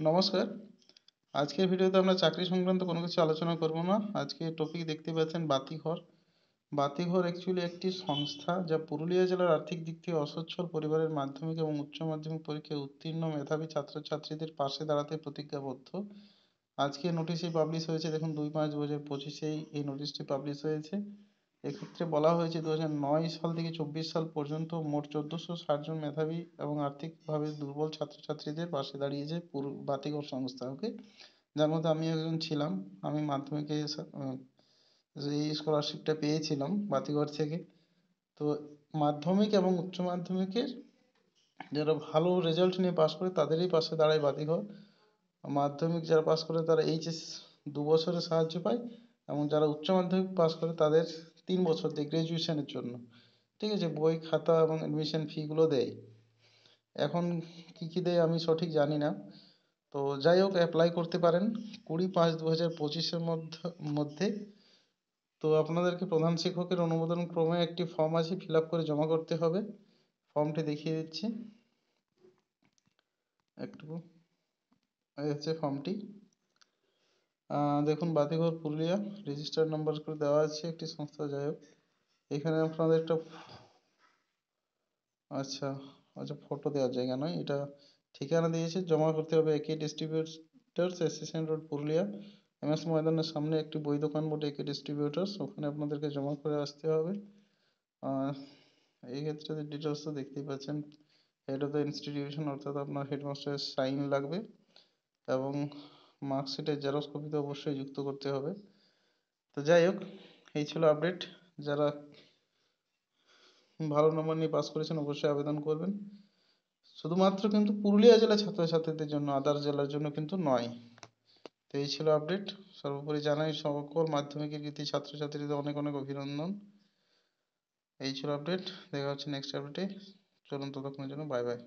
নমস্কার। আজকের ভিডিওতে আমরা চাকরি সংক্রান্ত কোনো কিছু আলোচনা করব না। আজকে টপিক দেখতে পাচ্ছেন বাতিঘর। বাতিঘর অ্যাকচুয়ালি একটি সংস্থা যা পুরুলিয়া জেলার আর্থিক দিক থেকে অসচ্ছল পরিবারের মাধ্যমিক এবং উচ্চ মাধ্যমিক পরীক্ষায় উত্তীর্ণ মেধাবী ছাত্রছাত্রীদের পাশে দাঁড়াতে প্রতিজ্ঞাবদ্ধ। আজকে নোটিশই পাবলিশ হয়েছে, দেখুন 2/5/2025 এই নোটিশটি পাবলিশ হয়েছে। এক্ষেত্রে বলা হয়েছে 2009 সাল থেকে 24 সাল পর্যন্ত মোট 1460 জন মেধাবী এবং আর্থিকভাবে দুর্বল ছাত্রছাত্রীদের পাশে দাঁড়িয়েছে বাতিঘর সংস্থা। ওকে, যার মধ্যে আমি একজন ছিলাম। আমি মাধ্যমিকে এই স্কলারশিপটা পেয়েছিলাম বাতিঘর থেকে। তো মাধ্যমিক এবং উচ্চ মাধ্যমিকের যারা ভালো রেজাল্ট নিয়ে পাশ করে তাদেরই পাশে দাঁড়ায় বাতিঘর। মাধ্যমিক যারা পাশ করে তারা এইচএস 2 বছরের সাহায্য পায়, এবং যারা উচ্চ মাধ্যমিক পাশ করে তাদের 3 বছর দেয় গ্র্যাজুয়েশনের জন্য। ঠিক আছে, বই খাতা এবং অ্যাডমিশন ফিগুলো দেয়। এখন কি কি দেয় আমি সঠিক জানি না। তো যাই হোক, অ্যাপ্লাই করতে পারেন 20/5/2025 মধ্যে। তো আপনাদেরকে প্রধান শিক্ষকের অনুমোদন ক্রমে একটি ফর্ম আছে, ফিল আপ করে জমা করতে হবে। ফর্মটি দেখিয়ে দিচ্ছি একটু। এই হচ্ছে ফর্মটি। দেখুন, বাতিঘর পুরুলিয়া, রেজিস্টার নাম্বার করে দেওয়া আছে একটি সংস্থা। যাই হোক, এখানে আপনাদের একটা আচ্ছা আচ্ছা ফটো দেওয়ার জায়গা নয় এটা, ঠিকানা দিয়েছে। জমা করতে হবে একে distributors, station road, Purulia. MS ময়দানের সামনে একটি বই দোকান বটে একে ডিস্ট্রিবিউটার্স, ওখানে আপনাদেরকে জমা করে আসতে হবে। এই ক্ষেত্রে ডিটেলস তো দেখতেই পাচ্ছেন। হেড অফ দ্য ইনস্টিটিউশন অর্থাৎ আপনার হেডমাস্টারের সাইন লাগবে, এবং মার্কশিটের জেরক্স কপি তো অবশ্যই যুক্ত করতে হবে। তো যাই হোক, এই ছিল আপডেট। যারা ভালো নম্বর নিয়ে পাস করেছেন অবশ্যই আবেদন করবেন। শুধুমাত্র কিন্তু পুরুলিয়া জেলার ছাত্রছাত্রীদের জন্য, আদার জেলার জন্য কিন্তু নয়। তো এই ছিল আপডেট। সর্বোপরি জানাই সকল মাধ্যমিকের কৃতী ছাত্রছাত্রীদের অনেক অনেক অভিনন্দন। এই ছিল আপডেট। দেখা হচ্ছে নেক্সট আপডেটে। চলুন, ততক্ষণের জন্য বাই বাই।